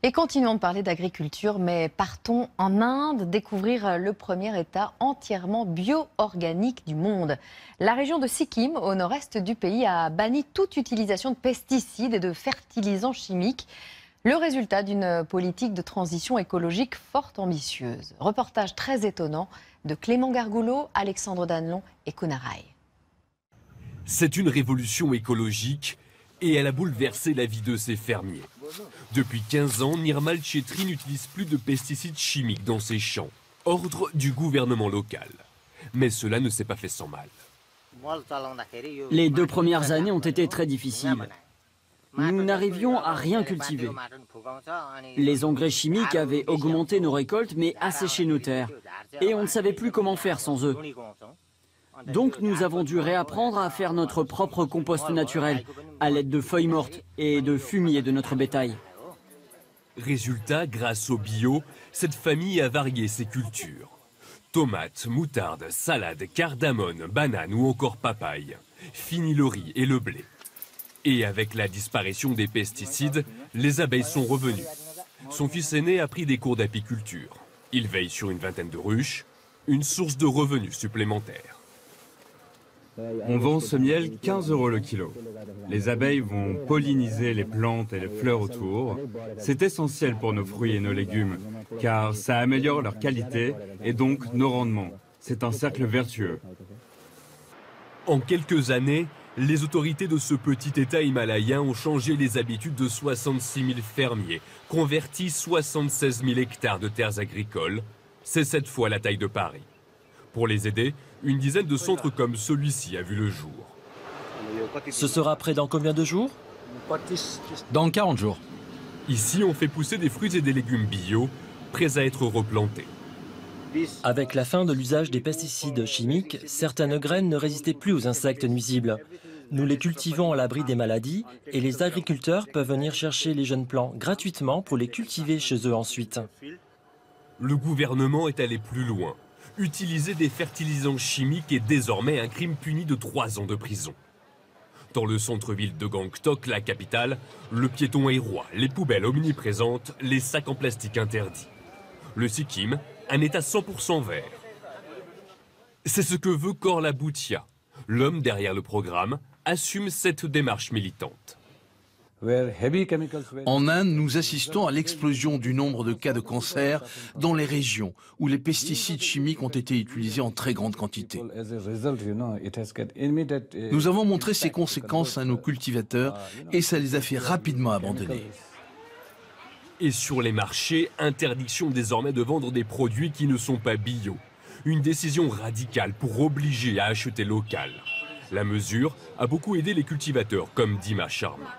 Et continuons de parler d'agriculture, mais partons en Inde découvrir le premier État entièrement bio-organique du monde. La région de Sikkim, au nord-est du pays, a banni toute utilisation de pesticides et de fertilisants chimiques. Le résultat d'une politique de transition écologique fort ambitieuse. Reportage très étonnant de Clément Gargoulot, Alexandre Danelon et Kunarai. C'est une révolution écologique et elle a bouleversé la vie de ses fermiers. Depuis 15 ans, Nirmal Chetri n'utilise plus de pesticides chimiques dans ses champs. Ordre du gouvernement local. Mais cela ne s'est pas fait sans mal. Les 2 premières années ont été très difficiles. Nous n'arrivions à rien cultiver. Les engrais chimiques avaient augmenté nos récoltes mais asséché nos terres. Et on ne savait plus comment faire sans eux. Donc nous avons dû réapprendre à faire notre propre compost naturel à l'aide de feuilles mortes et de fumier de notre bétail. Résultat, grâce au bio, cette famille a varié ses cultures. Tomates, moutarde, salade, cardamone, bananes ou encore papaye. Fini le riz et le blé. Et avec la disparition des pesticides, les abeilles sont revenues. Son fils aîné a pris des cours d'apiculture. Il veille sur une vingtaine de ruches, une source de revenus supplémentaires. On vend ce miel 15 € le kilo. Les abeilles vont polliniser les plantes et les fleurs autour. C'est essentiel pour nos fruits et nos légumes, car ça améliore leur qualité et donc nos rendements. C'est un cercle vertueux. En quelques années, les autorités de ce petit État himalayen ont changé les habitudes de 66 000 fermiers, converti 76 000 hectares de terres agricoles. C'est 7 fois la taille de Paris. Pour les aider, une dizaine de centres comme celui-ci a vu le jour. Ce sera prêt dans combien de jours? Dans 40 jours. Ici, on fait pousser des fruits et des légumes bio, prêts à être replantés. Avec la fin de l'usage des pesticides chimiques, certaines graines ne résistaient plus aux insectes nuisibles. Nous les cultivons à l'abri des maladies et les agriculteurs peuvent venir chercher les jeunes plants gratuitement pour les cultiver chez eux ensuite. Le gouvernement est allé plus loin. Utiliser des fertilisants chimiques est désormais un crime puni de 3 ans de prison. Dans le centre-ville de Gangtok, la capitale, le piéton est roi, les poubelles omniprésentes, les sacs en plastique interdits. Le Sikkim, un état 100% vert. C'est ce que veut Korla Bhutia. L'homme derrière le programme assume cette démarche militante. En Inde, nous assistons à l'explosion du nombre de cas de cancer dans les régions où les pesticides chimiques ont été utilisés en très grande quantité. Nous avons montré ces conséquences à nos cultivateurs et ça les a fait rapidement abandonner. Et sur les marchés, interdiction désormais de vendre des produits qui ne sont pas bio. Une décision radicale pour obliger à acheter local. La mesure a beaucoup aidé les cultivateurs comme Dima Sharma.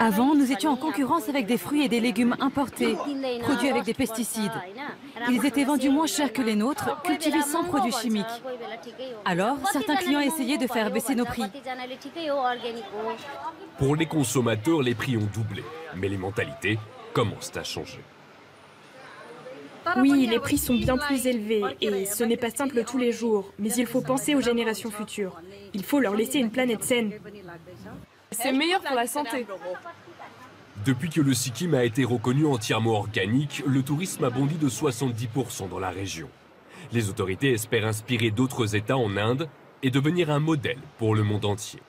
Avant, nous étions en concurrence avec des fruits et des légumes importés, produits avec des pesticides. Ils étaient vendus moins cher que les nôtres, cultivés sans produits chimiques. Alors, certains clients essayaient de faire baisser nos prix. Pour les consommateurs, les prix ont doublé, mais les mentalités commencent à changer. Oui, les prix sont bien plus élevés et ce n'est pas simple tous les jours, mais il faut penser aux générations futures. Il faut leur laisser une planète saine. C'est meilleur pour la santé. Depuis que le Sikkim a été reconnu entièrement organique, le tourisme a bondi de 70% dans la région. Les autorités espèrent inspirer d'autres États en Inde et devenir un modèle pour le monde entier.